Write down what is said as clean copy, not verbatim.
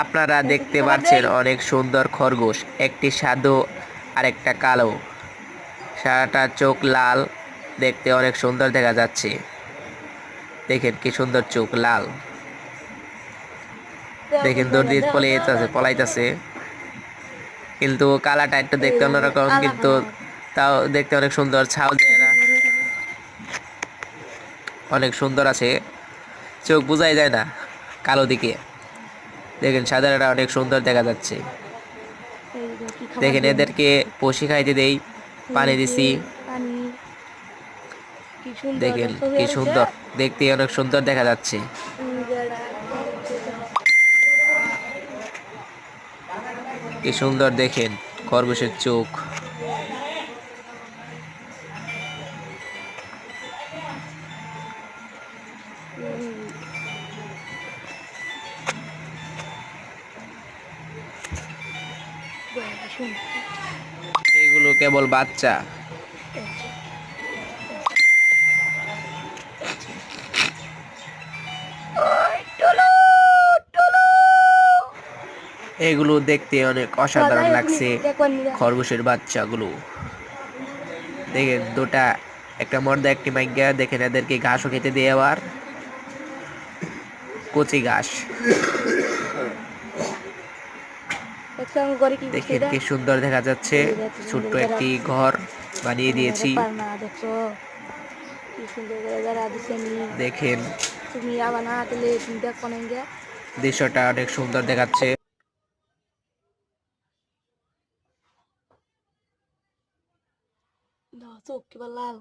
আপনারা দেখতে পাচ্ছেন অনেক সুন্দর খরগোশ, একটি সাদা আর একটা কালো। সারাটা চোখ লাল, দেখতে অনেক সুন্দর দেখা যাচ্ছে। দেখেন কি সুন্দর চোখ লাল। দেখেন দৌড় দিয়ে পলাইতেছে, কিন্তু কালাটা একটু দেখতে অন্যরকম, কিন্তু তাও দেখতে অনেক সুন্দর। ছাও দেয় এরা, অনেক সুন্দর আছে, চোখ বোঝাই যায় না কালো দিকে। দেখেন সাদাটা অনেক সুন্দর দেখা যাচ্ছে। দেখেন এদেরকে বসি খাইতে দেই, পানি দিছি। দেখেন কি সুন্দর, দেখতে অনেক সুন্দর দেখা যাচ্ছে। কি সুন্দর দেখেন খরগোশের চোখ। এগুলো কেবল বাচ্চা। এগুলো দেখতে অনেক অসাধারণ লাগছে, খরগোশের বাচ্চাগুলো। দেখেন দুটা, একটা মর্দা একটি মাইগা। দেখেন এদেরকে ঘাসও খেতে দিয়ে, আবার কচি ঘাস। দেখেন কি সুন্দর দেখা যাচ্ছে। ছোট্ট একটি ঘর বানিয়ে দিয়েছি। দেখেন দৃশ্যটা অনেক সুন্দর দেখাচ্ছে। চোখ কি লাল।